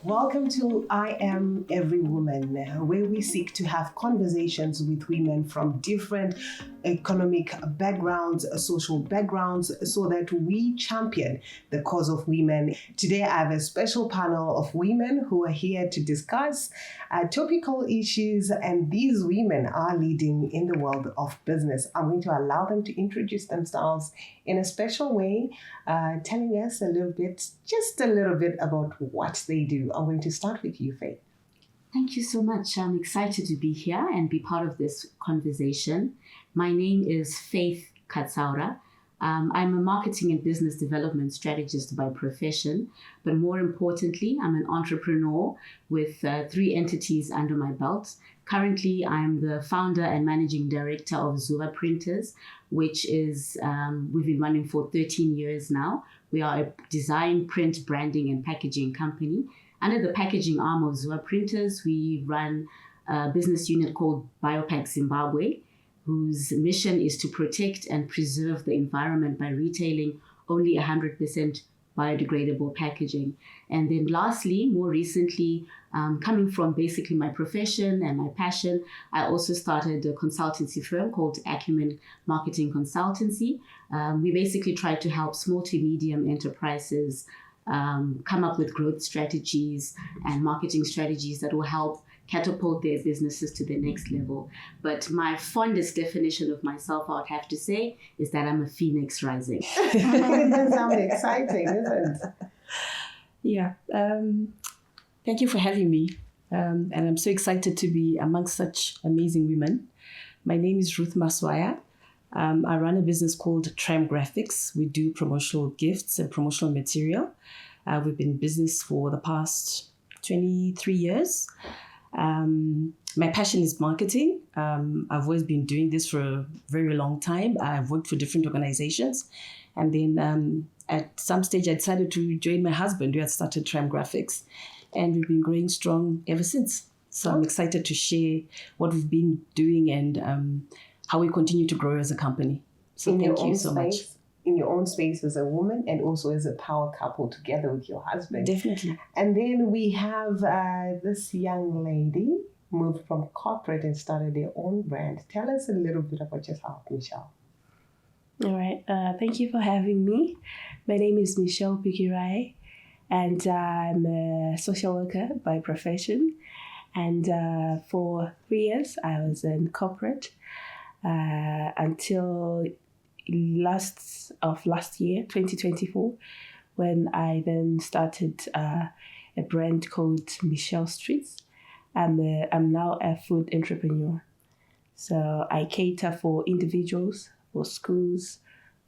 Welcome to I Am Every Woman, where we seek to have conversations with women from different economic backgrounds, social backgrounds, so that we champion the cause of women. Today, I have a special panel of women who are here to discuss topical issues, and these women are leading in the world of business. I'm going to allow them to introduce themselves in a special way, telling us just a little bit about what they do. I'm going to start with you, Faith. Thank you so much. I'm excited to be here and be part of this conversation. My name is Faith Katsaura. I'm a marketing and business development strategist by profession, but more importantly, I'm an entrepreneur with 3 entities under my belt. Currently, I'm the founder and managing director of Zuva Printers, which is, we've been running for 13 years now. We are a design, print, branding, and packaging company. Under the packaging arm of Zuva Printers, we run a business unit called Biopack Zimbabwe, whose mission is to protect and preserve the environment by retailing only 100% biodegradable packaging. And then lastly, more recently, coming from basically my profession and my passion, I also started a consultancy firm called Acumen Marketing Consultancy. We basically try to help small to medium enterprises come up with growth strategies and marketing strategies that will help catapult their businesses to the next level. But my fondest definition of myself, I would have to say, is that I'm a phoenix rising. It does sound exciting, isn't it? Yeah. Thank you for having me. And I'm so excited to be amongst such amazing women. My name is Ruth Maswaya. I run a business called Tram Graphics. We do promotional gifts and promotional material. We've been in business for the past 23 years. My passion is marketing. I've always been doing this for a very long time. I've worked for different organizations. And then at some stage, I decided to join my husband, who had started Tram Graphics. And we've been growing strong ever since. So I'm excited to share what we've been doing and how we continue to grow as a company. So thank you so much. In your own space as a woman and also as a power couple together with your husband. Definitely. And then we have this young lady moved from corporate and started their own brand. Tell us a little bit about yourself, Michelle. All right. Thank you for having me. My name is Mitchell Pikirai, and I'm a social worker by profession. And for 3 years, I was in corporate until last year, 2024, when I then started a brand called Michelle Streets. I'm now a food entrepreneur. So I cater for individuals, for schools,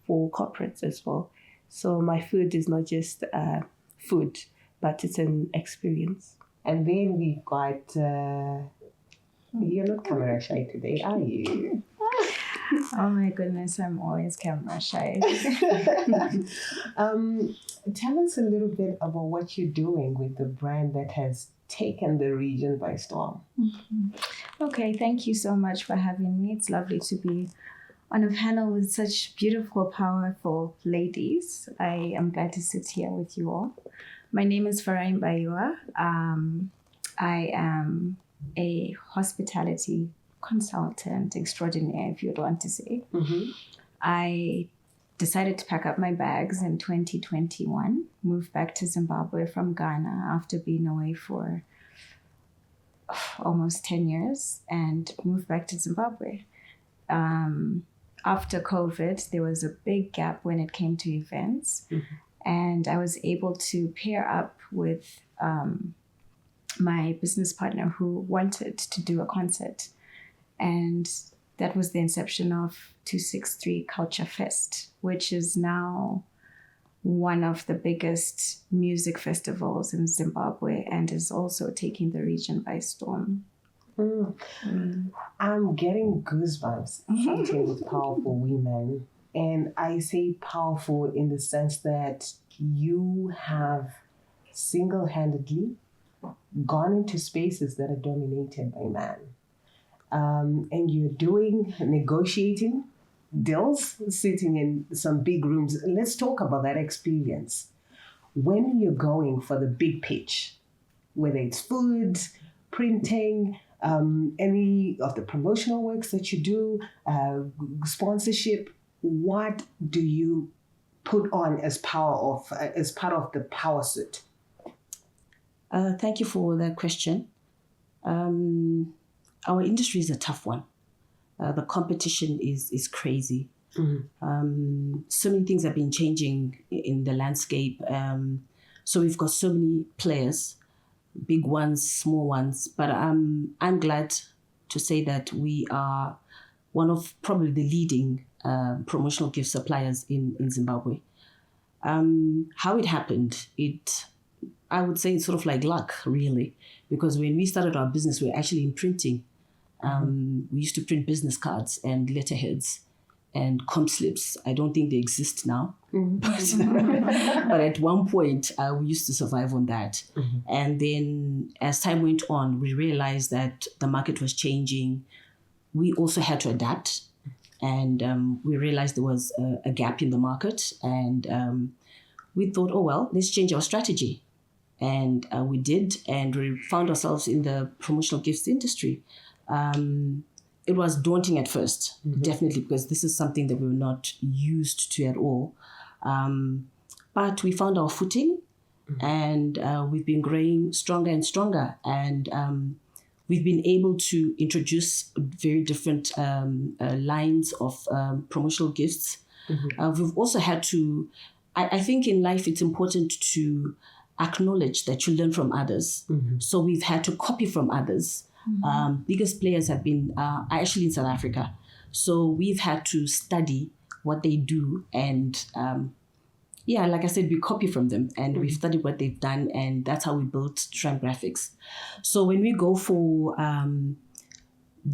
for corporates as well. So my food is not just food, but it's an experience. And then we've got, you're not camera shy today, are you? Oh my goodness, I'm always camera shy. Tell us a little bit about what you're doing with the brand that has taken the region by storm. Mm-hmm. Okay, thank you so much for having me. It's lovely to be on a panel with such beautiful, powerful ladies. I am glad to sit here with you all. My name is Farai Mbayiwa. I am a hospitality consultant extraordinaire, if you'd want to say. Mm-hmm. I decided to pack up my bags in 2021, moved back to Zimbabwe from Ghana after being away for almost 10 years, and moved back to Zimbabwe. After COVID, there was a big gap when it came to events, and I was able to pair up with my business partner who wanted to do a concert. And that was the inception of 263 Culture Fest, which is now one of the biggest music festivals in Zimbabwe and is also taking the region by storm. I'm getting goosebumps sitting with powerful women. And I say powerful in the sense that you have single-handedly gone into spaces that are dominated by men. And you're negotiating deals, sitting in some big rooms. Let's talk about that experience. When you're going for the big pitch, whether it's food, printing, any of the promotional works that you do, sponsorship. What do you put on as part of the power suit? Thank you for that question. Our industry is a tough one. The competition is crazy. So many things have been changing in the landscape. So we've got so many players, big ones, small ones. But I'm glad to say that we are one of probably the leading promotional gift suppliers in Zimbabwe. How it happened, I would say it's sort of like luck, really, because when we started our business, we were actually in printing. We used to print business cards and letterheads and comp slips. I don't think they exist now, but at one point we used to survive on that. And then as time went on, we realized that the market was changing. We also had to adapt, and we realized there was a gap in the market, and we thought, oh well, let's change our strategy. And we did, and we found ourselves in the promotional gifts industry. It was daunting at first, definitely, because this is something that we were not used to at all. But we found our footing, and we've been growing stronger and stronger. And we've been able to introduce very different lines of promotional gifts. We've also had to, I think in life it's important to acknowledge that you learn from others. So we've had to copy from others. Biggest players have been actually in South Africa. So we've had to study what they do, and like I said, we copy from them, and we've studied what they've done, and that's how we built Tram Graphics. So when we go for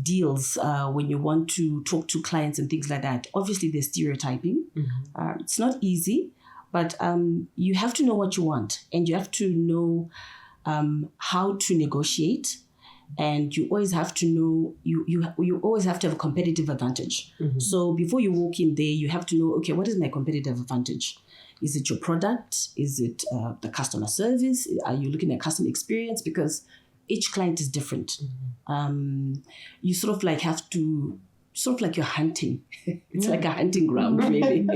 deals, when you want to talk to clients and things like that, obviously there's stereotyping. It's not easy, but you have to know what you want, and you have to know how to negotiate. And you always have to know, you always have to have a competitive advantage. So before you walk in there, you have to know, okay, what is my competitive advantage? Is it your product? Is it the customer service? Are you looking at customer experience? Because each client is different. You sort of like have to, sort of like you're hunting. It's like a hunting ground, really.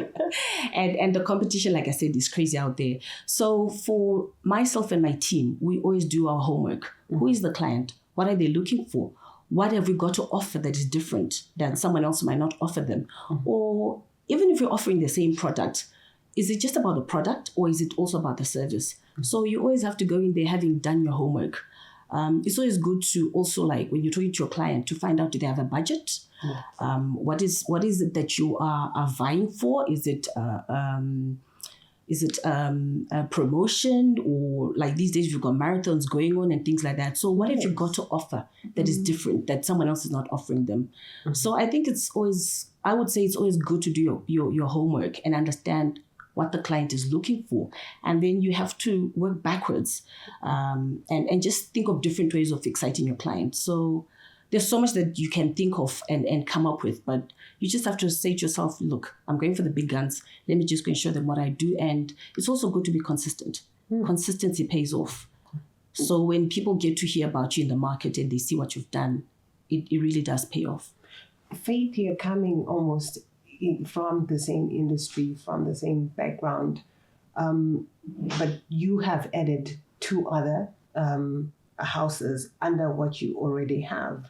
and the competition, like I said, is crazy out there. So for myself and my team, we always do our homework. Who is the client? What are they looking for? What have we got to offer that is different than someone else might not offer them? Or even if you're offering the same product, is it just about the product, or is it also about the service? So you always have to go in there having done your homework. It's always good to also, like, when you're talking to your client, to find out, do they have a budget? What is it that you are vying for? Is it a promotion, or like these days we've got marathons going on and things like that. So what have you got to offer that is different, that someone else is not offering them? So I think I would say it's always good to do your homework and understand what the client is looking for. And then you have to work backwards and just think of different ways of exciting your client. So there's so much that you can think of and come up with, but you just have to say to yourself, look, I'm going for the big guns. Let me just go and show them what I do. And it's also good to be consistent. Consistency pays off. So when people get to hear about you in the market and they see what you've done, it really does pay off. Faith, you're coming almost from the same industry, from the same background, but you have added 2 other houses under what you already have.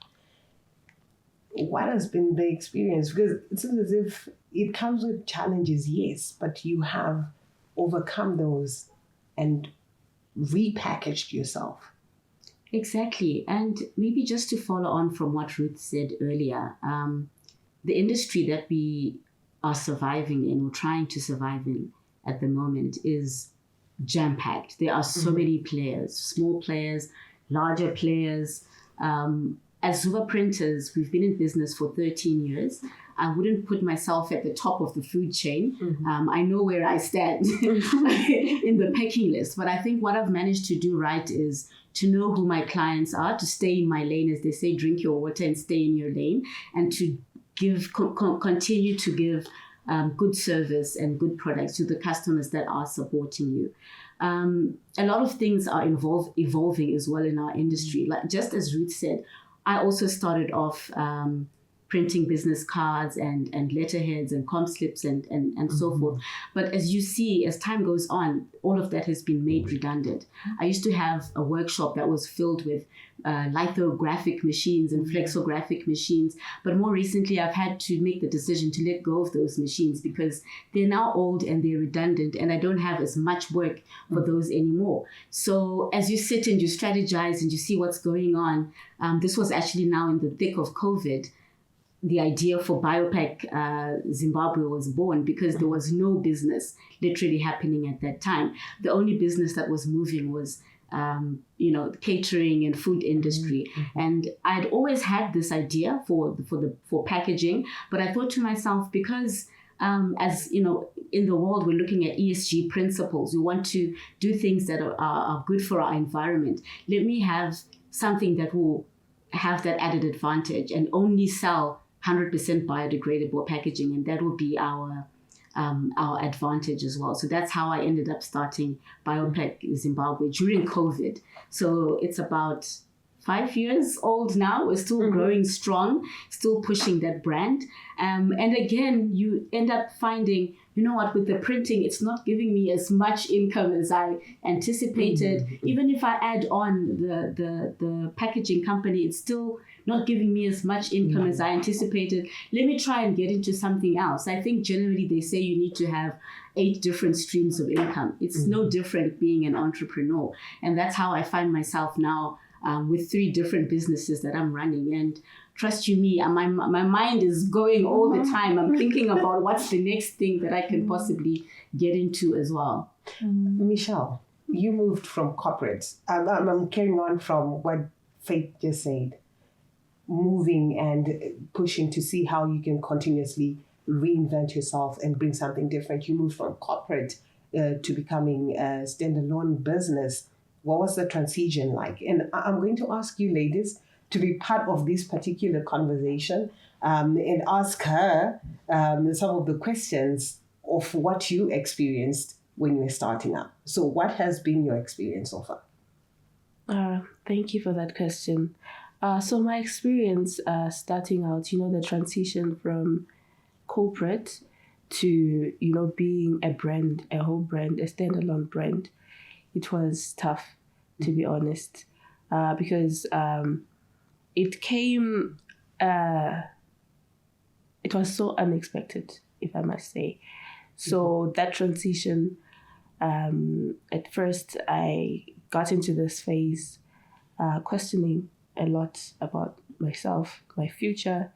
What has been the experience? Because it's as if it comes with challenges, yes, but you have overcome those and repackaged yourself. Exactly. And maybe just to follow on from what Ruth said earlier, the industry that we are surviving in, or trying to survive in at the moment, is jam-packed. There are so many players, small players, larger players. As Zuva printers, we've been in business for 13 years. I wouldn't put myself at the top of the food chain. I know where I stand in the pecking list, but I think what I've managed to do right is to know who my clients are, to stay in my lane, as they say, drink your water and stay in your lane, and to continue to give good service and good products to the customers that are supporting you. a lot of things are evolving as well in our industry. Like just as Ruth said, I also started off printing business cards and letterheads and comp slips and so forth. But as you see, as time goes on, all of that has been made redundant. I used to have a workshop that was filled with lithographic machines and flexographic machines. But more recently, I've had to make the decision to let go of those machines because they're now old and they're redundant and I don't have as much work for those anymore. So as you sit and you strategize and you see what's going on, this was actually now in the thick of COVID. The idea for Biopack Zimbabwe was born because there was no business literally happening at that time. The only business that was moving was, catering and food industry. And I'd always had this idea for packaging, but I thought to myself, because as you know, in the world we're looking at ESG principles. We want to do things that are good for our environment. Let me have something that will have that added advantage and only sell 100% biodegradable packaging, and that will be our advantage as well. So that's how I ended up starting Biopack Zimbabwe during COVID. So it's about 5 years old now. We're still growing strong, still pushing that brand. And again, you end up finding, you know what, with the printing, it's not giving me as much income as I anticipated. Even if I add on the packaging company, it's still not giving me as much income as I anticipated. Let me try and get into something else. I think generally they say you need to have 8 different streams of income. It's no different being an entrepreneur. And that's how I find myself now with 3 different businesses that I'm running. And trust you me, my mind is going all the time. I'm thinking about what's the next thing that I can possibly get into as well. Michelle, you moved from corporate. I'm carrying on from what Faith just said. Moving and pushing to see how you can continuously reinvent yourself and bring something different. You moved from corporate to becoming a standalone business. What was the transition like? And I'm going to ask you ladies to be part of this particular conversation and ask her some of the questions of what you experienced when you were starting up. So what has been your experience so far? Thank you for that question. So my experience starting out, the transition from corporate to, being a brand, a whole brand, a standalone brand, it was tough, to be honest, because it came, it was so unexpected, if I must say. So that transition, at first I got into this phase questioning a lot about myself, my future,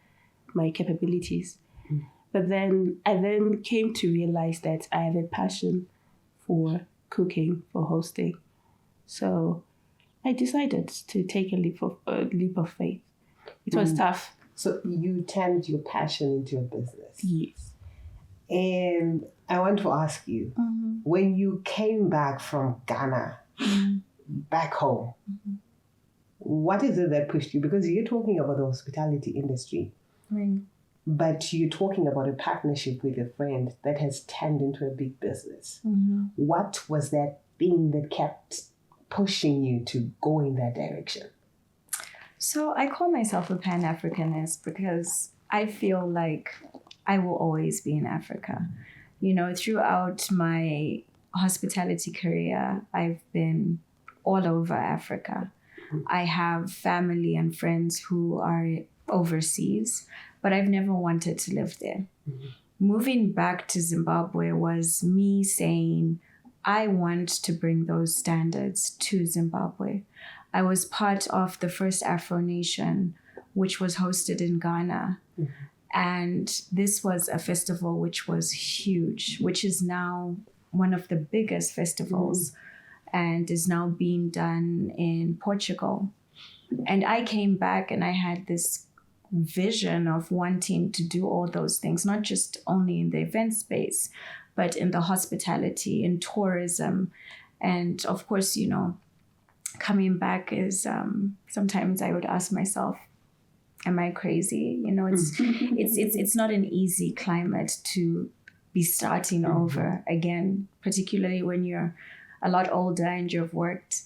my capabilities. But then I came to realize that I have a passion for cooking, for hosting. So I decided to take a leap of faith. It was tough. So you turned your passion into a business. Yes. And I want to ask you, when you came back from Ghana, back home, what is it that pushed you? Because you're talking about the hospitality industry, but you're talking about a partnership with a friend that has turned into a big business. What was that thing that kept pushing you to go in that direction? So I call myself a Pan-Africanist because I feel like I will always be in Africa. Throughout my hospitality career, I've been all over Africa. I have family and friends who are overseas, but I've never wanted to live there. Moving back to Zimbabwe was me saying, I want to bring those standards to Zimbabwe. I was part of the first Afro Nation, which was hosted in Ghana. And this was a festival which was huge, which is now one of the biggest festivals and is now being done in Portugal. And I came back and I had this vision of wanting to do all those things, not just only in the event space, but in the hospitality, in tourism. And of course, coming back is sometimes I would ask myself, am I crazy? It's not an easy climate to be starting over again, particularly when you're a lot older and you've worked,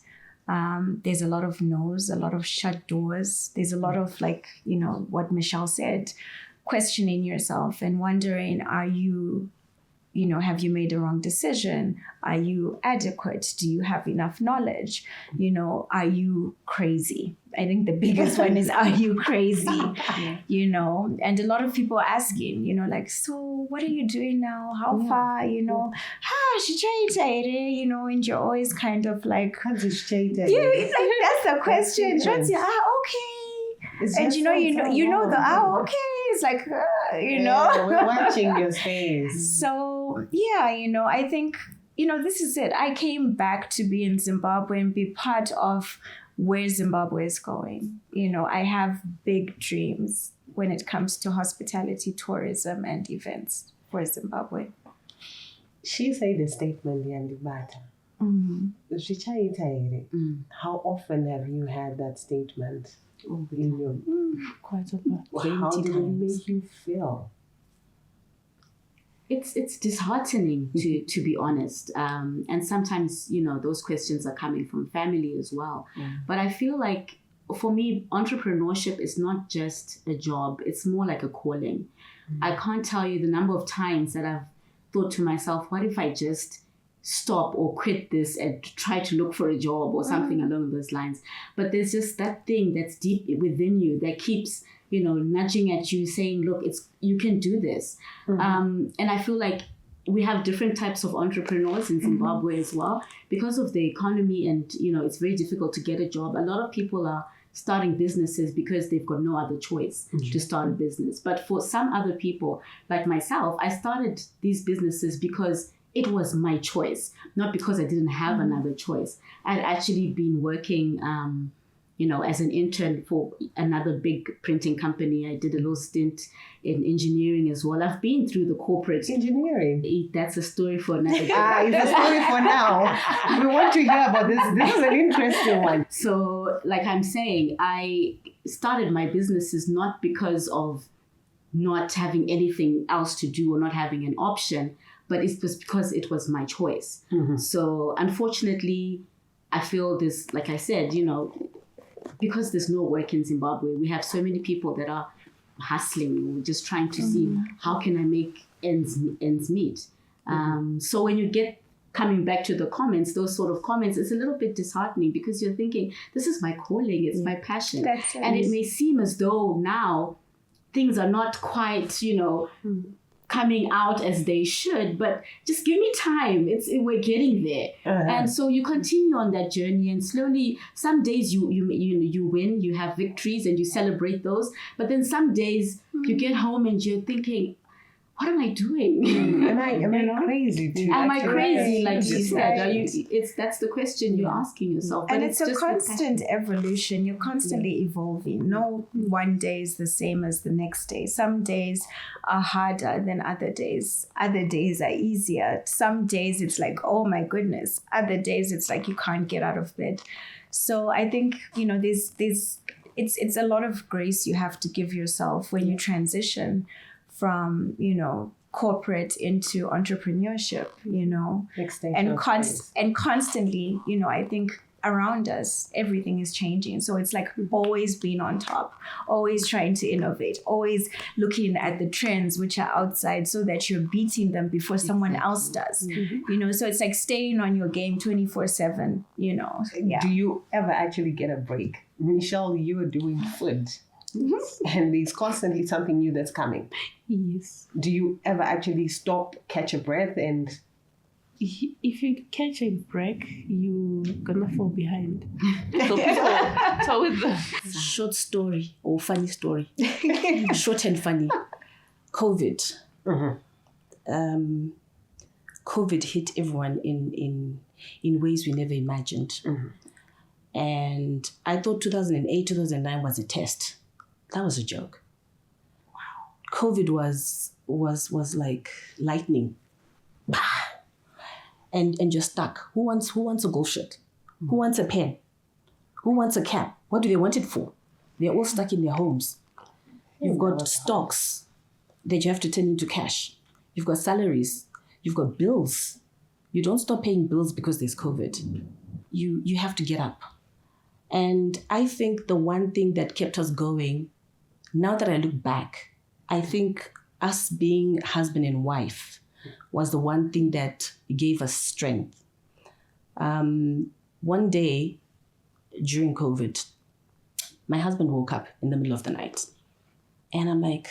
there's a lot of no's, a lot of shut doors. There's a lot of like, you know, what Michelle said, questioning yourself and wondering, are you, you know, have you made the wrong decision? Are you adequate? Do you have enough knowledge? You know, are you crazy? I think the biggest one is, are you crazy? Yeah. You know, and a lot of people are asking, you know, like, so what are you doing now? How far? You know, you know, and you're always kind of like, yeah, it's like, that's the question. Okay. And you know the okay. It's like, you know. Yeah, we're watching your face. So, yeah, you know, I think, you know, this is it. I came back to be in Zimbabwe and be part of where Zimbabwe is going. You know, I have big dreams when it comes to hospitality, tourism, and events for Zimbabwe. She said a statement, Yandibata. How often have you had that statement in your... Quite a lot. How did it make you feel? It's disheartening to be honest, and sometimes, you know, those questions are coming from family as well. But I feel like for me, entrepreneurship is not just a job, it's more like a calling. I can't tell you the number of times that I've thought to myself, what if I just stop or quit this and try to look for a job or something along those lines? But there's just that thing that's deep within you that keeps, you know, nudging at you, saying, look, you can do this. And I feel like we have different types of entrepreneurs in Zimbabwe as well. Because of the economy and, you know, it's very difficult to get a job. A lot of people are starting businesses because they've got no other choice to start a business. But for some other people, like myself, I started these businesses because it was my choice, not because I didn't have another choice. I'd actually been working, you know, as an intern for another big printing company. I did a little stint in engineering as well. I've been through the corporate... Engineering? That's a story for another day. It's a story for now. We want to hear about this. This is an interesting one. So, like I'm saying, I started my businesses not because of not having anything else to do or not having an option, but it's just because it was my choice. So, unfortunately, I feel this, like I said, you know, because there's no work in Zimbabwe, we have so many people that are hustling, just trying to see how can I make ends meet. So when you get coming back to the comments, those sort of comments, it's a little bit disheartening because you're thinking, this is my calling, it's my passion. And it may seem as though now things are not quite, you know, coming out as they should, but just give me time. We're getting there. And so you continue on that journey, and slowly, some days you win, you have victories and you celebrate those, but then some days you get home and you're thinking, what am I doing? Am I crazy too? Am I crazy, like you said? That's the question you're asking yourself. And But it's a constant evolution. You're constantly evolving. No one day is the same as the next day. Some days are harder than other days. Other days are easier. Some days it's like, oh my goodness. Other days it's like you can't get out of bed. So I think, you know, it's a lot of grace you have to give yourself when you transition from, you know, corporate into entrepreneurship, you know, and constantly, you know, I think around us, everything is changing. So it's like always being on top, always trying to innovate, always looking at the trends which are outside so that you're beating them before someone else does, you know, so it's like staying on your game 24/7, you know. Yeah. Do you ever actually get a break? Michelle, you are doing food. And there's constantly something new that's coming. Yes. Do you ever actually stop, catch a breath, and... If you catch a break, you're gonna fall behind. So with the short story or funny story, short and funny. COVID. COVID hit everyone in ways we never imagined. And I thought 2008, 2009 was a test. That was a joke. Wow. COVID was like lightning. And just stuck. Who wants a golf shirt? Who wants a pen? Who wants a cap? What do they want it for? They're all stuck in their homes. You've got stocks that you have to turn into cash. You've got salaries. You've got bills. You don't stop paying bills because there's COVID. You have to get up. And I think the one thing that kept us going, now that I look back, I think us being husband and wife was the one thing that gave us strength. One day during COVID, my husband woke up in the middle of the night. And I'm like,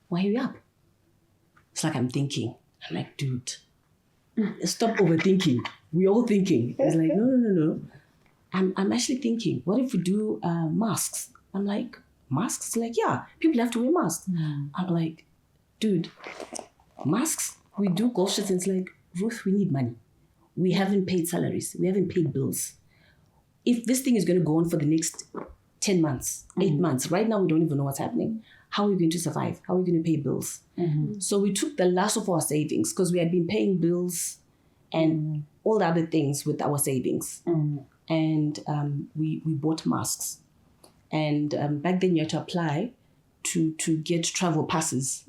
why are you up? It's like I'm thinking. I'm like, dude, stop overthinking. We're all thinking. He's like, no. I'm actually thinking, what if we do masks? I'm like, masks? Like, yeah, people have to wear masks. I'm like, dude, masks? We do golf shots. And it's like, Ruth, we need money. We haven't paid salaries. We haven't paid bills. If this thing is going to go on for the next 10 months, 8 months, right now we don't even know what's happening. How are we going to survive? How are we going to pay bills? So we took the last of our savings because we had been paying bills and all the other things with our savings. And we bought masks. And back then you had to apply to get travel passes.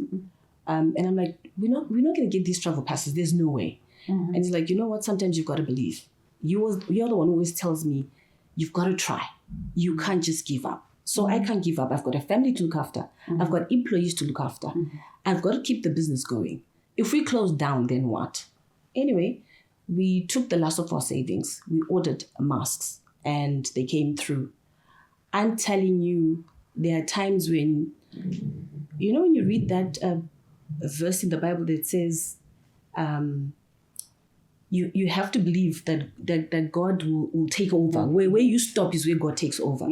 And I'm like, we're not going to get these travel passes. There's no way. And he's like, you know what? Sometimes you've got to believe. You're the one who always tells me, you've got to try. You can't just give up. So I can't give up. I've got a family to look after. I've got employees to look after. I've got to keep the business going. If we close down, then what? Anyway, we took the last of our savings. We ordered masks and they came through. I'm telling you, there are times when, when you read that verse in the Bible that says, you have to believe that God will take over. Where you stop is where God takes over.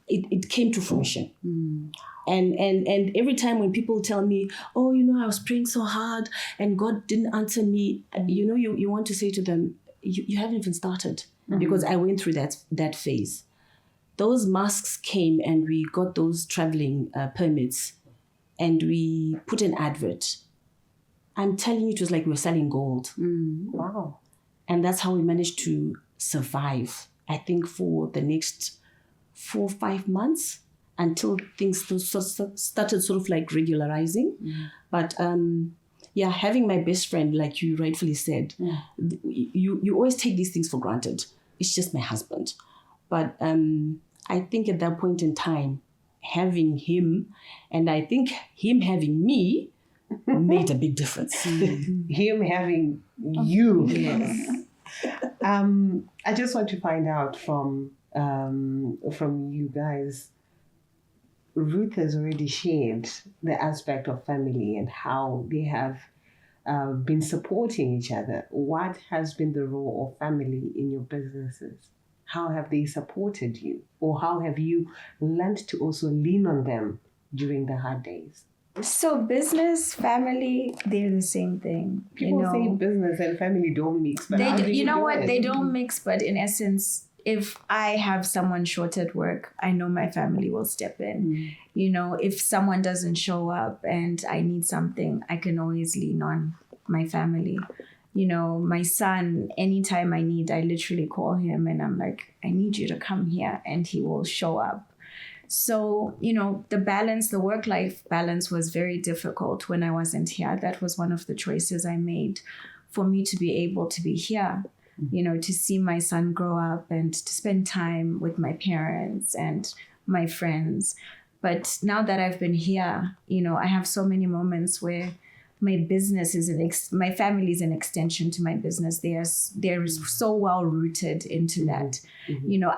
It came to fruition. And every time when people tell me, oh, I was praying so hard and God didn't answer me, you want to say to them, you haven't even started. Because I went through that phase. Those masks came and we got those traveling permits and we put an advert. I'm telling you, it was like we were selling gold. Wow. And that's how we managed to survive, I think, for the next 4 or 5 months until things started sort of like regularizing. But having my best friend, like you rightfully said, you always take these things for granted. It's just my husband. But I think at that point in time, having him, and I think him having me, made a big difference. Him having you. Yes. I just want to find out from you guys. Ruth has already shared the aspect of family and how they have been supporting each other. What has been the role of family in your businesses? How have they supported you? Or how have you learned to also lean on them during the hard days? So business, family, they're the same thing. People say business and family don't mix. But They don't mix, but in essence, if I have someone short at work, I know my family will step in. If someone doesn't show up and I need something, I can always lean on my family. My son, anytime I literally call him and I'm like, I need you to come here, and he will show up. So, the work-life balance was very difficult when I wasn't here. That was one of the choices I made for me to be able to be here, to see my son grow up and to spend time with my parents and my friends. But now that I've been here, I have so many moments where my business is my family is an extension to my business. They're so well rooted into that.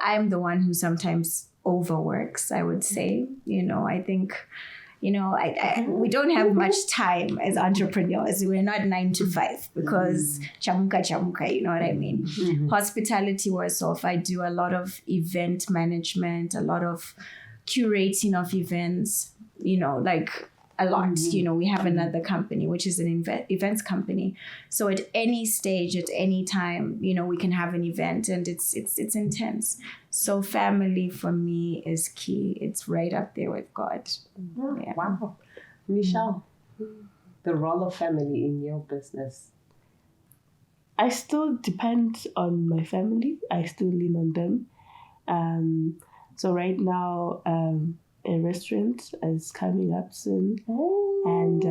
I'm the one who sometimes overworks, I would say. I think, we don't have much time as entrepreneurs. We're not 9 to 5 because chamuka, you know what I mean? Hospitality was off. I do a lot of event management, a lot of curating of events, a lot. We have another company, which is an events company. So at any stage, at any time, we can have an event, and it's intense. So family for me is key. It's right up there with God. Yeah. Wow. Michelle, the role of family in your business? I still depend on my family. I still lean on them. So right now, a restaurant is coming up soon. Oh, And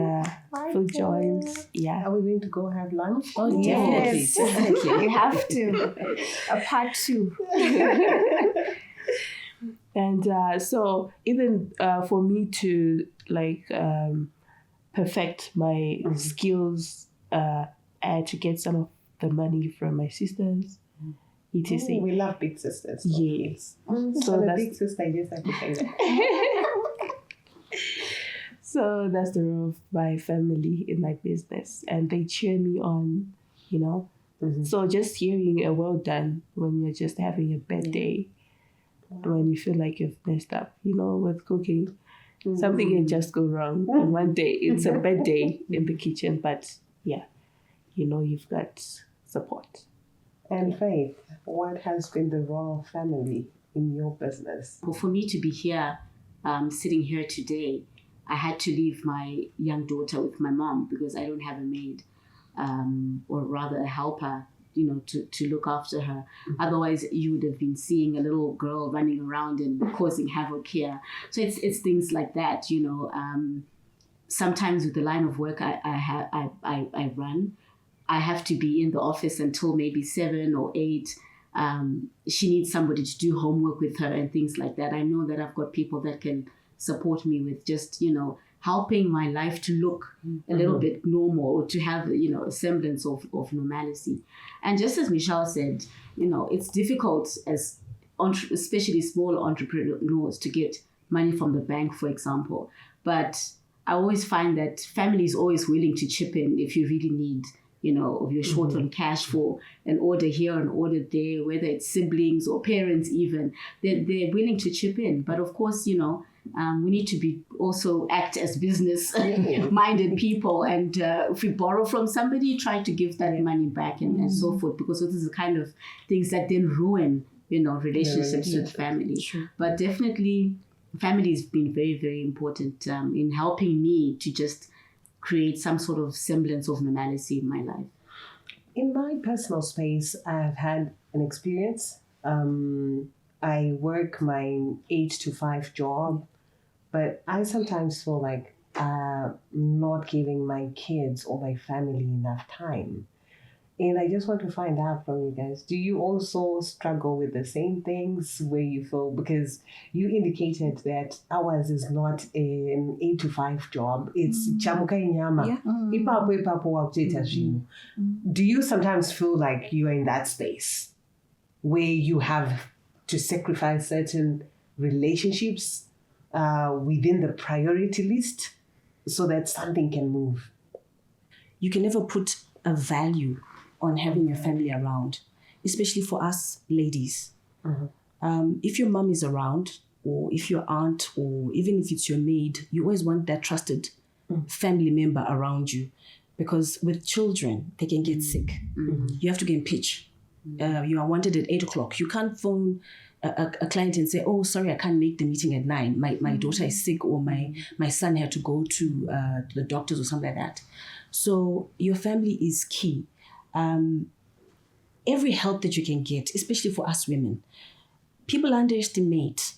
food God. joints. Yeah. Are we going to go have lunch? Oh, Yes. definitely. You have to. A part 2. And so even for me to perfect my skills, I had to get some of the money from my sisters, etc. Oh, we love big sisters. Yes. So I'm a that's big sister, I just have to say that. so that's the role of my family in my business, and they cheer me on, Mhm. So just hearing a well done when you're just having a bad day, when you feel like you've messed up, with cooking. Something can just go wrong. And one day, it's a bad day in the kitchen, but yeah, you've got support. And Faith, what has been the role of family in your business? Well, for me to be here, sitting here today, I had to leave my young daughter with my mom because I don't have a maid, or rather a helper, to look after her. Otherwise, you would have been seeing a little girl running around and causing havoc here. So it's things like that, Sometimes with the line of work I run, I have to be in the office until maybe 7 or 8. She needs somebody to do homework with her and things like that. I know that I've got people that can support me with just, helping my life to look a little bit normal, or to have, a semblance of normalcy. And just as Michelle said, it's difficult as especially small entrepreneurs to get money from the bank, for example. But I always find that family is always willing to chip in if you really need, if you're short on cash for an order here, an order there, whether it's siblings or parents even, they're willing to chip in. But of course, we need to be also act as business-minded people. And if we borrow from somebody, try to give that money back and so forth, because those are the kind of things that then ruin, relationships with family. Sure. But definitely, family has been very, very important in helping me to just create some sort of semblance of normalcy in my life. In my personal space, I've had an experience. I work my 8 to 5 job, but I sometimes feel like not giving my kids or my family enough time. And I just want to find out from you guys, do you also struggle with the same things where you feel, because you indicated that ours is not an 8 to 5 job, it's chamuka inyama. Ipapo wakujeta zvinu. Do you sometimes feel like you're in that space where you have to sacrifice certain relationships within the priority list so that something can move? You can never put a value on having your family around, especially for us ladies. If your mom is around, or if your aunt, or even if it's your maid, you always want that trusted family member around you, because with children, they can get sick. You have to go and pitch. You are wanted at 8 o'clock. You can't phone a client and say, oh, sorry, I can't make the meeting at 9. My daughter is sick, or my son had to go to the doctors or something like that. So your family is key. Every help that you can get, especially for us women, people underestimate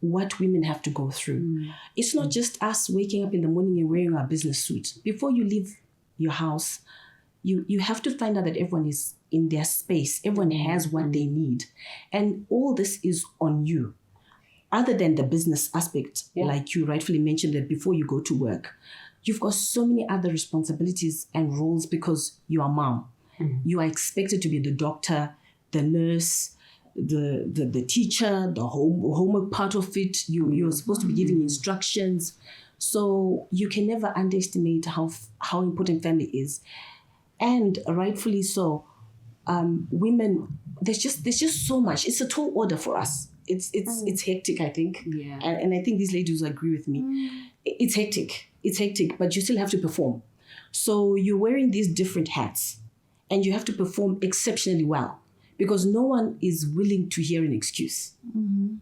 what women have to go through. It's not just us waking up in the morning and wearing our business suit. Before you leave your house, you have to find out that everyone is in their space. Everyone has what they need. And all this is on you. Other than the business aspect, like you rightfully mentioned, that before you go to work, you've got so many other responsibilities and roles because you are mom. You are expected to be the doctor, the nurse, the teacher, the homework part of it. You're supposed to be giving instructions. So you can never underestimate how important family is. And rightfully so, women, there's just so much. It's a tall order for us. It's hectic, I think. Yeah. And I think these ladies will agree with me. It's hectic. It's hectic, but you still have to perform. So you're wearing these different hats, and you have to perform exceptionally well, because no one is willing to hear an excuse.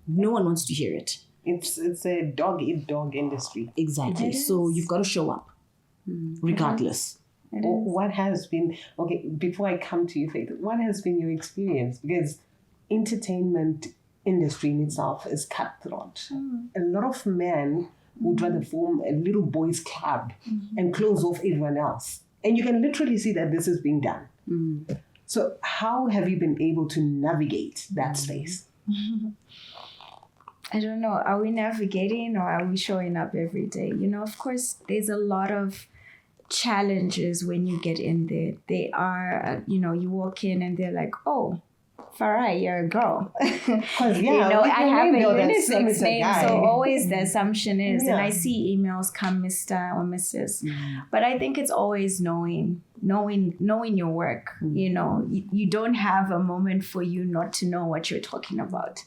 No one wants to hear it. It's a dog-eat-dog industry. Exactly. So you've got to show up, regardless. What has been, okay, before I come to you, Faith, what has been your experience? Because entertainment industry in itself is cutthroat. A lot of men would rather form a little boys club and close off everyone else. And you can literally see that this is being done. So how have you been able to navigate that space? I don't know. Are we navigating or are we showing up every day? You know, of course, there's a lot of challenges when you get in there. They are, you walk in and they're like, oh, Farai, you're a girl. Because, I have a unisex name, so always the assumption is, and I see emails come Mr. or Mrs. But I think it's always knowing your work. You don't have a moment for you not to know what you're talking about.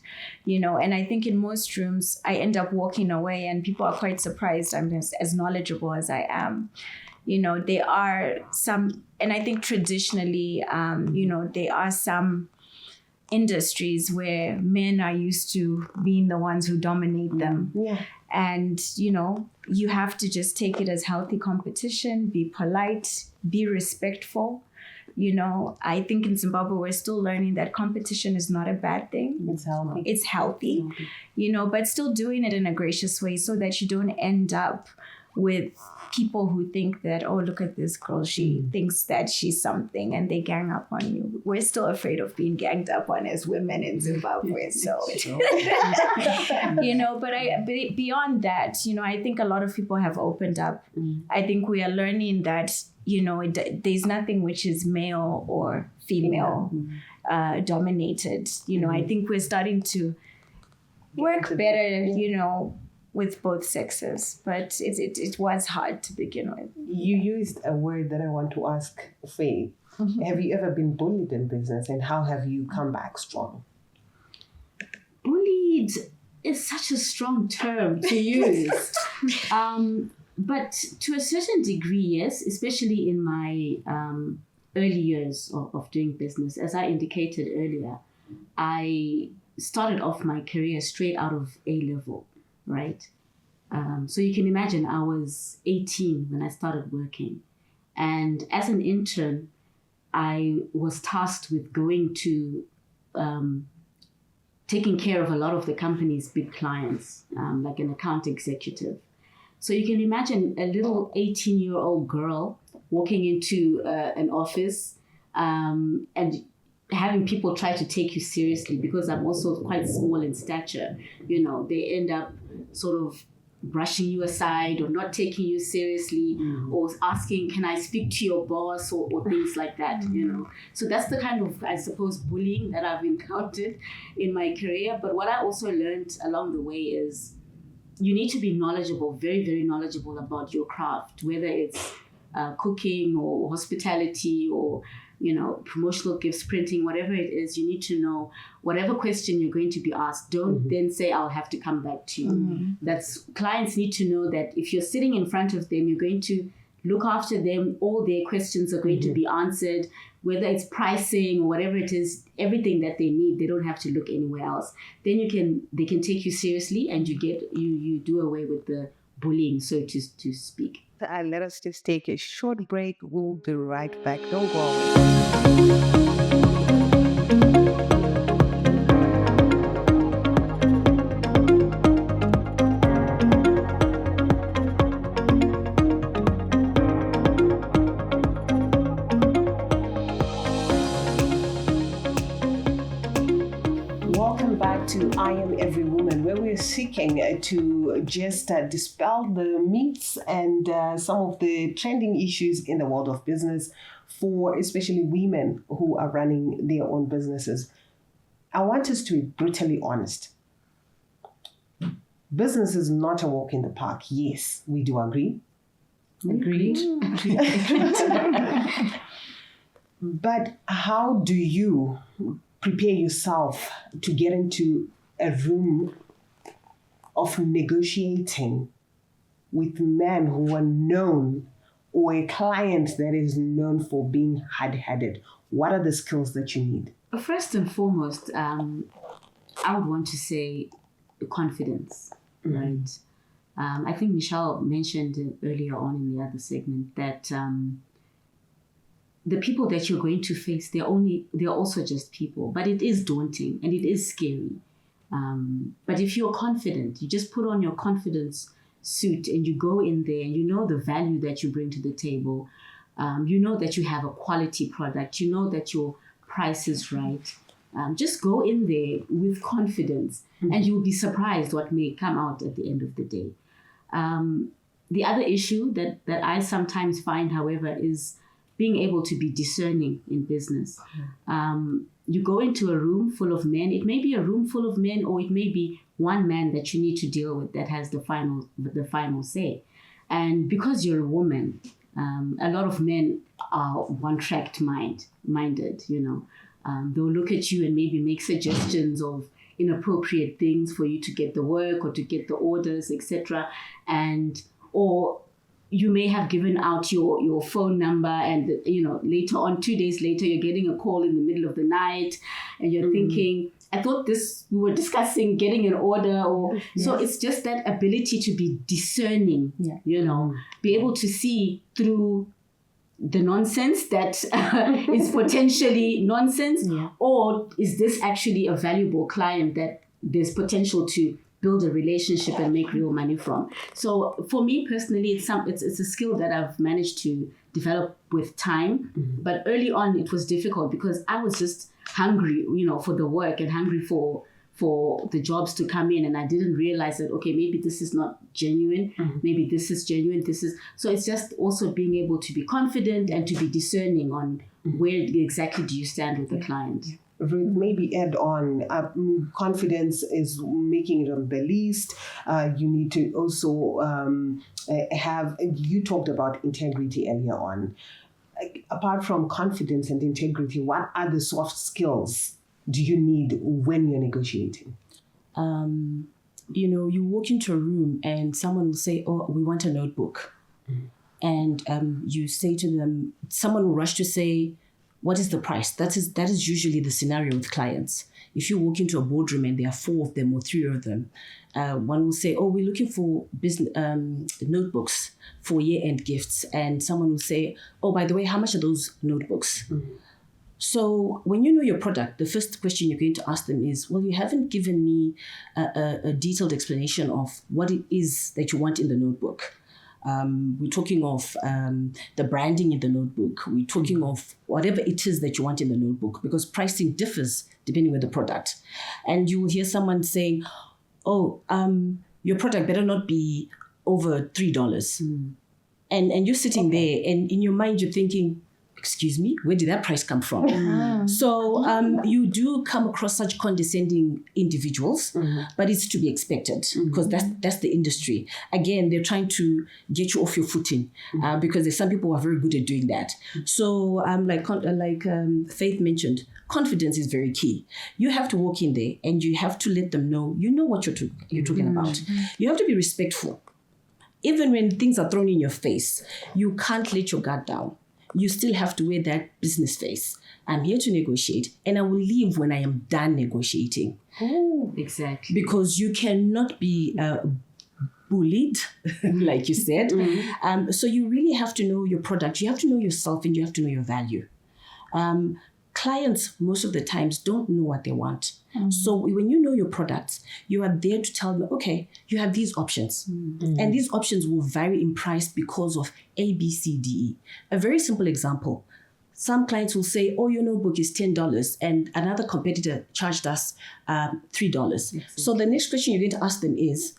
And I think in most rooms, I end up walking away and people are quite surprised I'm as knowledgeable as I am. There are some, and I think traditionally, there are some industries where men are used to being the ones who dominate them. And, you have to just take it as healthy competition, be polite, be respectful. I think in Zimbabwe, we're still learning that competition is not a bad thing. It's healthy, but still doing it in a gracious way so that you don't end up with people who think that, oh, look at this girl, she thinks that she's something, and they gang up on you. We're still afraid of being ganged up on as women in Zimbabwe. So, but beyond that, I think a lot of people have opened up. I think we are learning that, there's nothing which is male or female dominated. I think we're starting to work better, with both sexes, but it was hard to begin with. You used a word that I want to ask Faye. Have you ever been bullied in business, and how have you come back strong? Bullied is such a strong term to use. But to a certain degree, yes, especially in my early years of doing business. As I indicated earlier, I started off my career straight out of A-level. Right. So you can imagine I was 18 when I started working. And as an intern, I was tasked with going to taking care of a lot of the company's big clients, like an account executive. So you can imagine a little 18-year-old girl walking into an office and having people try to take you seriously, because I'm also quite small in stature. They end up sort of brushing you aside or not taking you seriously, or asking, can I speak to your boss, or things like that, So that's the kind of, I suppose, bullying that I've encountered in my career. But what I also learned along the way is you need to be knowledgeable, very, very knowledgeable about your craft, whether it's cooking or hospitality or promotional gifts, printing, whatever it is. You need to know whatever question you're going to be asked. Don't then say, I'll have to come back to you. Clients need to know that if you're sitting in front of them, you're going to look after them. All their questions are going to be answered, whether it's pricing or whatever it is, everything that they need. They don't have to look anywhere else. Then they can take you seriously, and you do away with the bullying, so to speak. Let us just take a short break. We'll be right back. Don't go away. Welcome back to I Am Every Woman, where we're seeking to just dispel the myths and some of the trending issues in the world of business for especially women who are running their own businesses. I want us to be brutally honest. Business is not a walk in the park. Yes, we do agree. Agreed. But how do you prepare yourself to get into a room of negotiating with men who are known, or a client that is known for being hard-headed? What are the skills that you need? First and foremost, I would want to say confidence, right? I think Michelle mentioned earlier on in the other segment that the people that you're going to face, they're also just people, but it is daunting and it is scary. But if you're confident, you just put on your confidence suit and you go in there and you know the value that you bring to the table. You know that you have a quality product. You know that your price is right. Just go in there with confidence and you'll be surprised what may come out at the end of the day. The other issue that I sometimes find, however, is being able to be discerning in business. You go into a room full of men. It may be a room full of men, or it may be one man that you need to deal with that has the final say. And because you're a woman, a lot of men are one-tracked minded. They'll look at you and maybe make suggestions of inappropriate things for you to get the work or to get the orders, etc. Or you may have given out your phone number and, later on, 2 days later, you're getting a call in the middle of the night and you're thinking, I thought we were discussing getting an order So it's just that ability to be discerning, be able to see through the nonsense that is potentially nonsense, or is this actually a valuable client that there's potential to build a relationship and make real money from. So for me personally, it's a skill that I've managed to develop with time. But early on, it was difficult because I was just hungry, for the work and hungry for the jobs to come in, and I didn't realize that, okay, maybe this is not genuine, maybe this is genuine, so it's just also being able to be confident and to be discerning on where exactly do you stand with the client. Maybe add on, confidence is making it on the list. You need to also you talked about integrity earlier on. Apart from confidence and integrity, what other soft skills do you need when you're negotiating? You walk into a room and someone will say, oh, we want a notebook. And you say to them, someone will rush to say, what is the price? That is usually the scenario with clients. If you walk into a boardroom and there are 4 of them or 3 of them, one will say, oh, we're looking for business notebooks for year-end gifts. And someone will say, oh, by the way, how much are those notebooks? So when you know your product, the first question you're going to ask them is, well, you haven't given me a detailed explanation of what it is that you want in the notebook. We're talking of the branding in the notebook. We're talking of whatever it is that you want in the notebook, because pricing differs depending on the product. And you will hear someone saying, oh, your product better not be over $3. And you're sitting there and in your mind you're thinking, excuse me, where did that price come from? So you do come across such condescending individuals, but it's to be expected because that's the industry. Again, they're trying to get you off your footing because there's some people who are very good at doing that. So like Faith mentioned, confidence is very key. You have to walk in there and you have to let them know you know what you're talking about. You have to be respectful. Even when things are thrown in your face, you can't let your guard down. You still have to wear that business face. I'm here to negotiate and I will leave when I am done negotiating. Oh, exactly. Because you cannot be bullied, like you said. So you really have to know your product. You have to know yourself and you have to know your value. Clients, most of the times, don't know what they want. So when you know your products, you are there to tell them, okay, you have these options. And these options will vary in price because of A, B, C, D, E. A very simple example. Some clients will say, oh, your notebook is $10 and another competitor charged us $3. So the next question you're going to ask them is,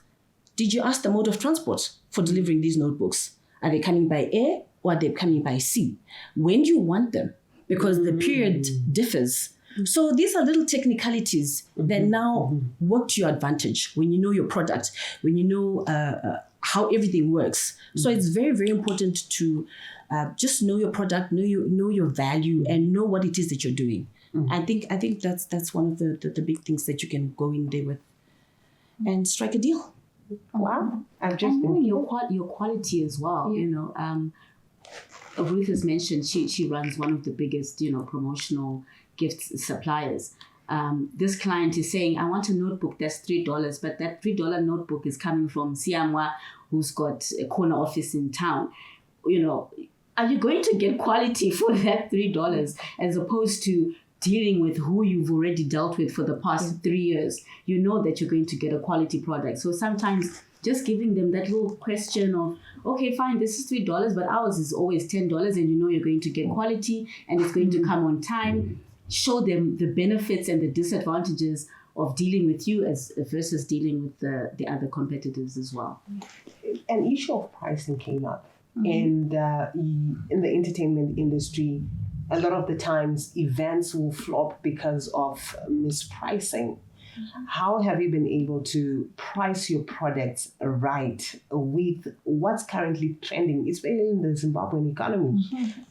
did you ask the mode of transport for delivering these notebooks? Are they coming by air or are they coming by sea? When do you want them? Because the period differs. So these are little technicalities that now work to your advantage when you know your product, when you know how everything works. So it's very, very important to just know your product, know your value, and know what it is that you're doing. I think that's one of the big things that you can go in there with and strike a deal. Wow. I've just your quality as well, Ruth has mentioned she runs one of the biggest, promotional gift suppliers. This client is saying, I want a notebook that's $3, but that $3 notebook is coming from Siamwa, who's got a corner office in town. Are you going to get quality for that $3 as opposed to dealing with who you've already dealt with for the past 3 years, you know that you're going to get a quality product. So sometimes just giving them that little question of, okay, fine, this is $3, but ours is always $10, and you know you're going to get quality and it's going to come on time. Show them the benefits and the disadvantages of dealing with you as versus dealing with the other competitors as well. An issue of pricing came up. And in the entertainment industry, a lot of the times events will flop because of mispricing. How have you been able to price your products right with what's currently trending, especially in the Zimbabwean economy?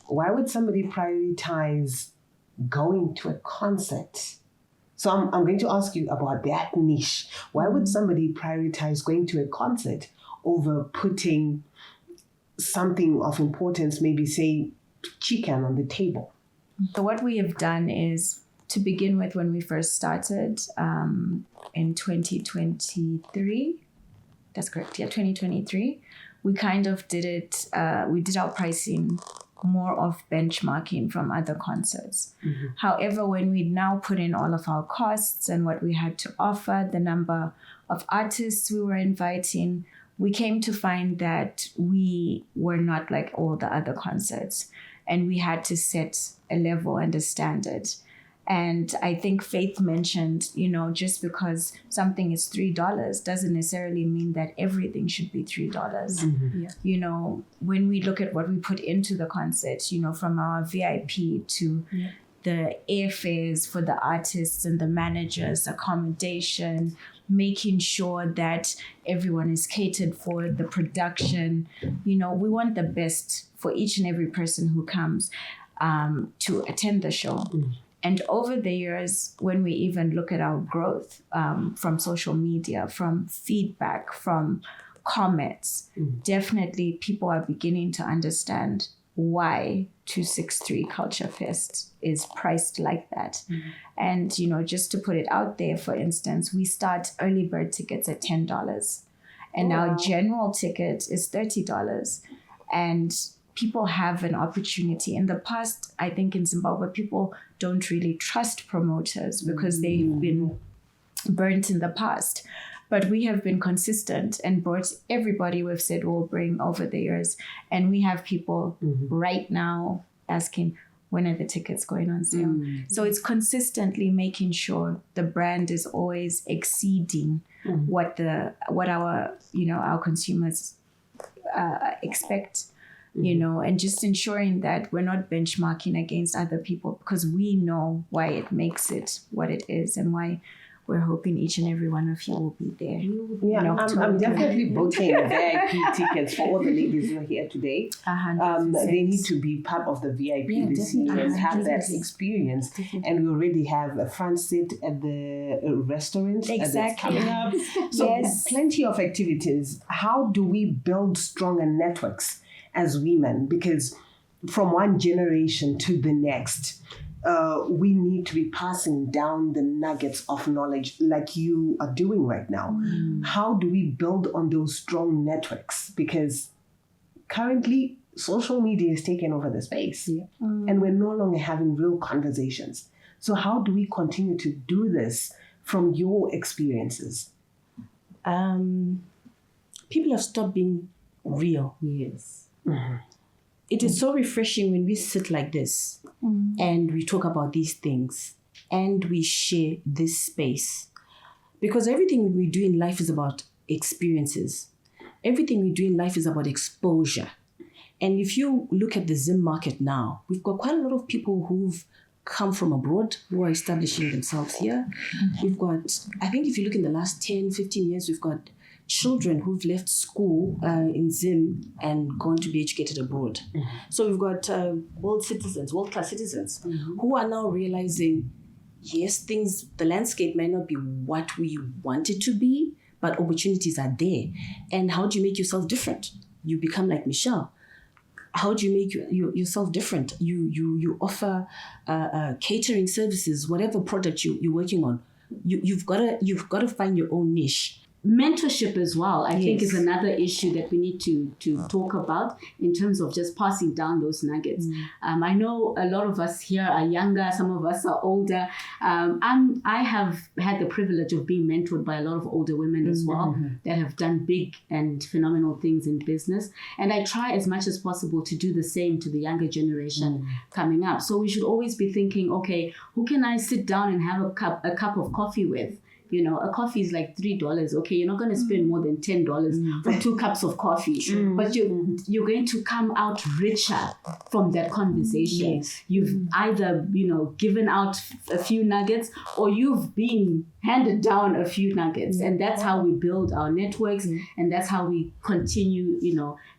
Why would somebody prioritize going to a concert? So I'm going to ask you about that niche. Why would somebody prioritize going to a concert over putting something of importance, maybe say chicken on the table? So what we have done is, to begin with, when we first started in 2023, that's correct, 2023, we kind of did it, we did our pricing more of benchmarking from other concerts. However, when we now put in all of our costs and what we had to offer, the number of artists we were inviting, we came to find that we were not like all the other concerts, and we had to set a level and a standard. And I think Faith mentioned, just because something is $3 doesn't necessarily mean that everything should be $3. When we look at what we put into the concert, from our VIP to the airfares for the artists and the managers, accommodation, making sure that everyone is catered for, the production, we want the best for each and every person who comes to attend the show. And over the years, when we even look at our growth from social media, from feedback, from comments, definitely people are beginning to understand why 263 Culture Fest is priced like that. And, just to put it out there, for instance, we start early bird tickets at $10. And our general ticket is $30. And people have an opportunity. In the past, I think in Zimbabwe, people don't really trust promoters because they've been burnt in the past. But we have been consistent and brought everybody we've said we'll bring over the years. And we have people right now asking, when are the tickets going on sale? So it's consistently making sure the brand is always exceeding what our consumers expect. And just ensuring that we're not benchmarking against other people, because we know why it makes it what it is and why we're hoping each and every one of you will be there. I'm definitely booking VIP tickets for all the ladies who are here today. They need to be part of the VIP this year and have that experience. And we already have a front seat at the restaurant that's coming up. So plenty of activities. How do we build stronger networks as women? Because from one generation to the next, we need to be passing down the nuggets of knowledge like you are doing right now. How do we build on those strong networks? Because currently, social media is taking over the space and we're no longer having real conversations. So how do we continue to do this from your experiences? People have stopped being real. Yes. It is so refreshing when we sit like this and we talk about these things and we share this space. Because everything we do in life is about experiences. Everything we do in life is about exposure. And if you look at the Zim market now, we've got quite a lot of people who've come from abroad who are establishing themselves here. We've got, I think if you look in the last 10, 15 years, we've got children who've left school in Zim and gone to be educated abroad. So we've got world-class citizens who are now realizing, yes, the landscape may not be what we want it to be, but opportunities are there. And how do you make yourself different? You become like Michelle. How do you make yourself different? You offer catering services, whatever product you're working on. You've got to find your own niche. mentorship as well, I think, is Yes. another issue that we need to talk about in terms of just passing down those nuggets. I know a lot of us here are younger, some of us are older. I have had the privilege of being mentored by a lot of older women as well that have done big and phenomenal things in business. And I try as much as possible to do the same to the younger generation coming up. So we should always be thinking, okay, who can I sit down and have a cup of coffee with? You know, a coffee is like $3. Okay, you're not going to spend more than $10 for 2 cups of coffee, but you're going to come out richer from that conversation. Yes. You've either, given out a few nuggets, or you've been handed down a few nuggets, and that's how we build our networks, and that's how we continue,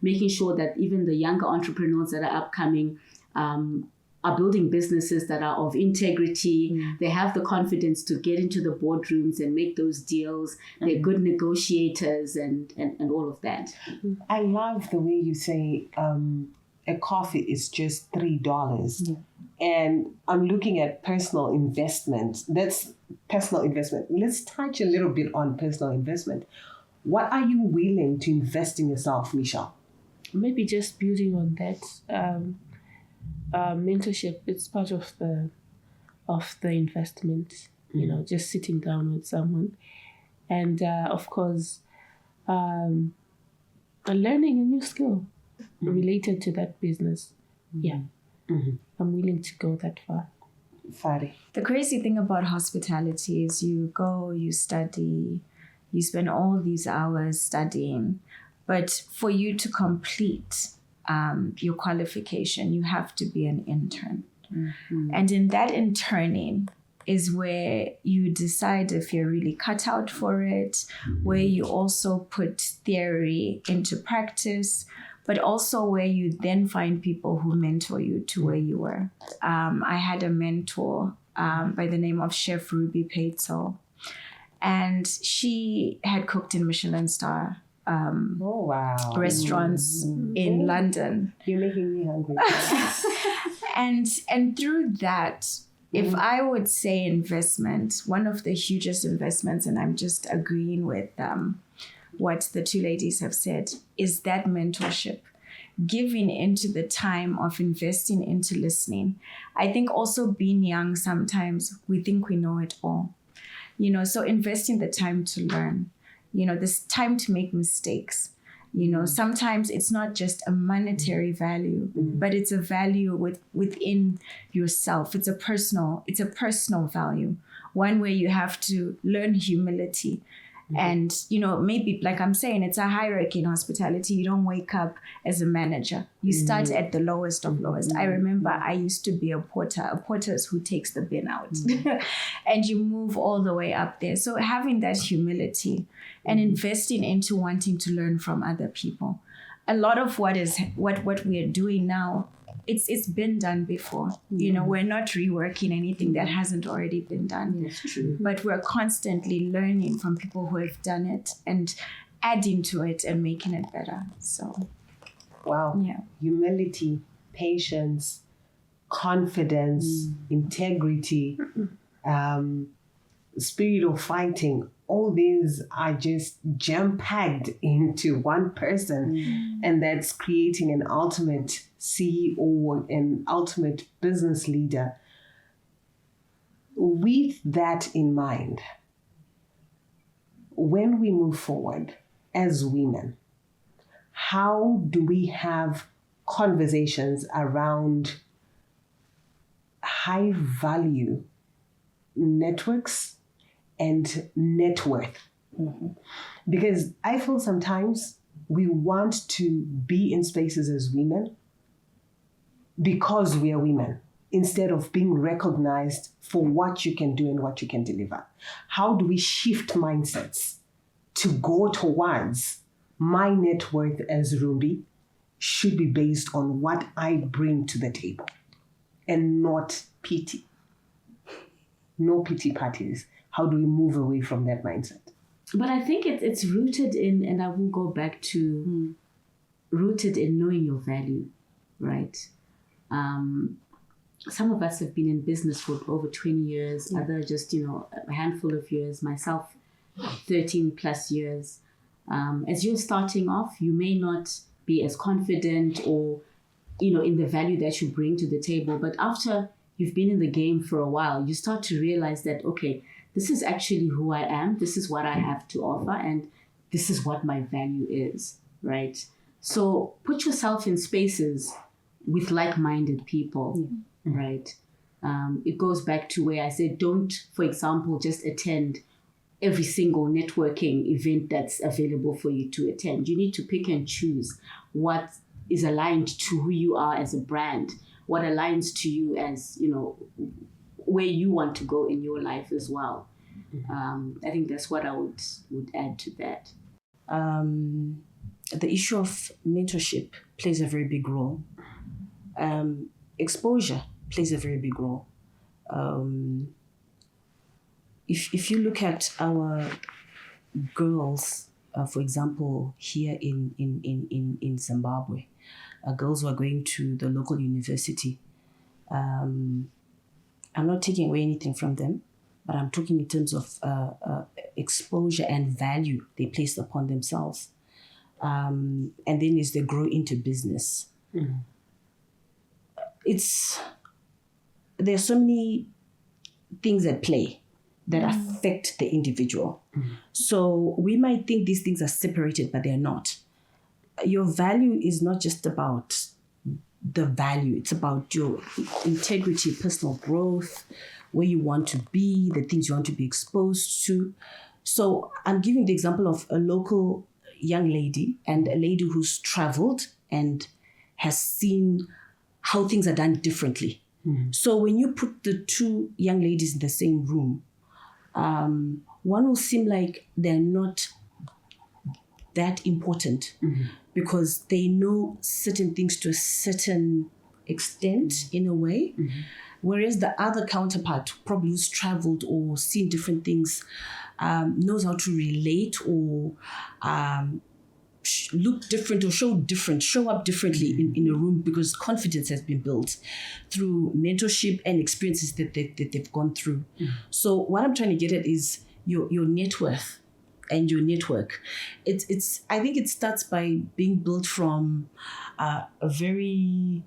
making sure that even the younger entrepreneurs that are upcoming are building businesses that are of integrity. They have the confidence to get into the boardrooms and make those deals. They're good negotiators and all of that. I love the way you say a coffee is just $3. And I'm looking at personal investment. That's personal investment. Let's touch a little bit on personal investment. What are you willing to invest in yourself, Michelle? Maybe just building on that. Mentorship, it's part of the investment, just sitting down with someone, and of course learning a new skill related to that business. I'm willing to go that far. Farai. The crazy thing about hospitality is you go, you study, you spend all these hours studying, but for you to complete your qualification, you have to be an intern. And in that interning is where you decide if you're really cut out for it, where you also put theory into practice, but also where you then find people who mentor you to where you were. I had a mentor by the name of Chef Ruby Peitzel, and she had cooked in Michelin star restaurants in London. You're making me hungry. And through that, if I would say investment, one of the hugest investments, and I'm just agreeing with what the two ladies have said, is that mentorship. Giving into the time of investing into listening. I think also being young, sometimes we think we know it all. So investing the time to learn. This time to make mistakes. Sometimes it's not just a monetary value, but it's a value within yourself. It's a personal value. One where you have to learn humility. And, maybe like I'm saying, it's a hierarchy in hospitality. You don't wake up as a manager. You start at the lowest of lowest. I remember I used to be a porter. A porter is who takes the bin out. And you move all the way up there. So having that humility and investing into wanting to learn from other people. A lot of what we are doing now, it's been done before. We're not reworking anything that hasn't already been done. That's true. But we're constantly learning from people who have done it and adding to it and making it better. So, wow. Yeah. Humility, patience, confidence, integrity, spirit of fighting. All these are just jam-packed into one person. And that's creating an ultimate CEO, an ultimate business leader. With that in mind, when we move forward as women, how do we have conversations around high value networks and net worth? Because I feel sometimes we want to be in spaces as women because we are women, instead of being recognized for what you can do and what you can deliver. How do we shift mindsets to go towards my net worth as Rumbi should be based on what I bring to the table and not pity? No pity parties. How do we move away from that mindset? But I think it's rooted in, and I will go back to rooted in knowing your value, right? Some of us have been in business for over 20 years, other just, a handful of years. Myself, 13 plus years. As you're starting off, you may not be as confident or, in the value that you bring to the table. But after you've been in the game for a while, you start to realize that, okay, this is actually who I am. This is what I have to offer. And this is what my value is, right? So put yourself in spaces with like-minded people, right? It goes back to where I said, don't, for example, just attend every single networking event that's available for you to attend. You need to pick and choose what is aligned to who you are as a brand, what aligns to you as, where you want to go in your life as well. I think that's what I would add to that. The issue of mentorship plays a very big role. Exposure plays a very big role. If you look at our girls, for example, here in Zimbabwe, girls who are going to the local university, I'm not taking away anything from them, but I'm talking in terms of exposure and value they place upon themselves. And then as they grow into business, there are so many things at play that affect the individual. So we might think these things are separated, but they're not. Your value is not just about the value. It's about your integrity, personal growth, where you want to be, the things you want to be exposed to. So I'm giving the example of a local young lady and a lady who's traveled and has seen how things are done differently. So when you put the two young ladies in the same room, one will seem like they're not that important because they know certain things to a certain extent in a way, whereas the other counterpart, probably who's traveled or seen different things, knows how to relate or look different or show up differently in a room because confidence has been built through mentorship and experiences that they've gone through. So what I'm trying to get at is your net worth and your network. I think it starts by being built from a very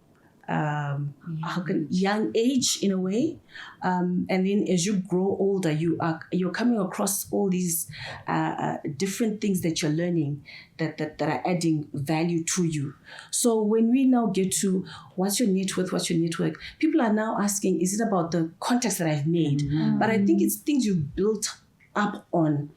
young age in a way, and then as you grow older, you're coming across all these different things that you're learning that are adding value to you. So when we now get to what's your net worth, what's your network, people are now asking, is it about the contacts that I've made? But I think it's things you've built up on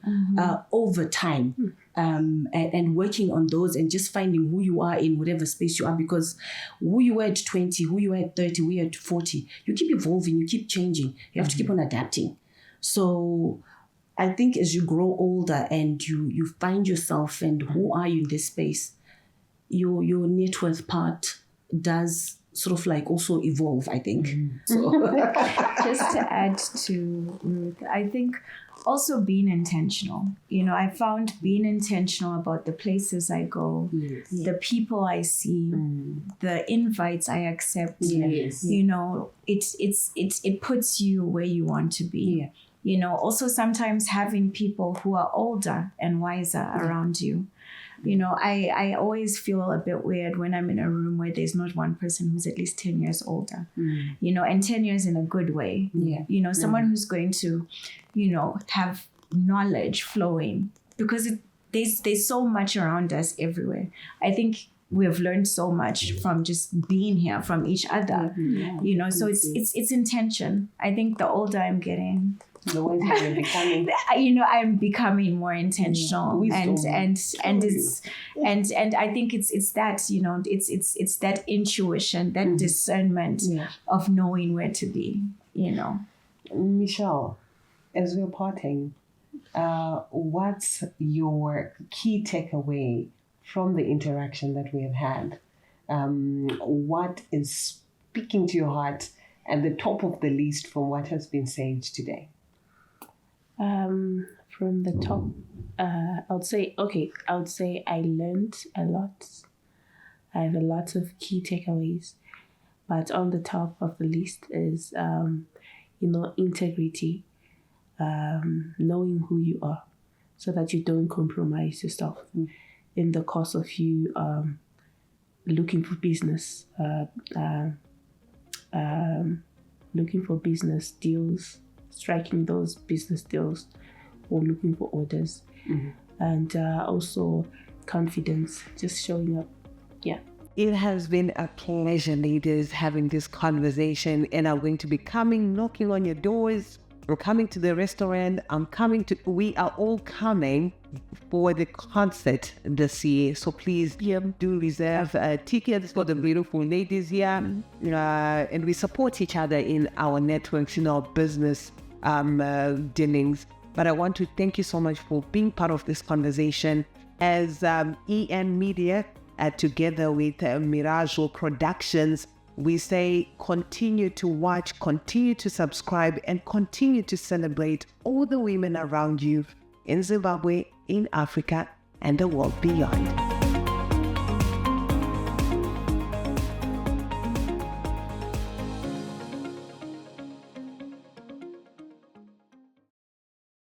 over time. And working on those and just finding who you are in whatever space you are, because who you were at 20, who you were at 30, who you were at 40, you keep evolving, you keep changing, you have to keep on adapting. So I think as you grow older and you find yourself and who are you in this space, your net worth part does sort of like also evolve, I think. So just to add to Ruth, I think also being intentional. I found being intentional about the places I go, the people I see, the invites I accept. It puts you where you want to be. Also sometimes having people who are older and wiser around you. I always feel a bit weird when I'm in a room where there's not one person who's at least 10 years older, and 10 years in a good way. Someone who's going to, have knowledge flowing, because there's so much around us everywhere. I think we have learned so much from just being here from each other, so it's intention. I think the older I'm getting, the ones that you're becoming, I'm becoming more intentional, and I think it's that, it's that intuition, that discernment of knowing where to be, Michelle, as we're parting, what's your key takeaway from the interaction that we have had? What is speaking to your heart at the top of the list from what has been said today? From the top, I would say I learned a lot. I have a lot of key takeaways, but on the top of the list is, integrity, knowing who you are, so that you don't compromise yourself in the course of you looking for business, looking for business deals, striking those business deals, or looking for orders. And also confidence, just showing up. Yeah. It has been a pleasure, ladies, having this conversation, and I'm going to be knocking on your doors. I'm coming to the restaurant. We are all coming for the concert this year. So please do reserve tickets for the beautiful ladies here. And we support each other in our networks, in our business dealings. But I want to thank you so much for being part of this conversation. As EN Media, together with Mirajo Productions, we say continue to watch, continue to subscribe, and continue to celebrate all the women around you in Zimbabwe, in Africa, and the world beyond.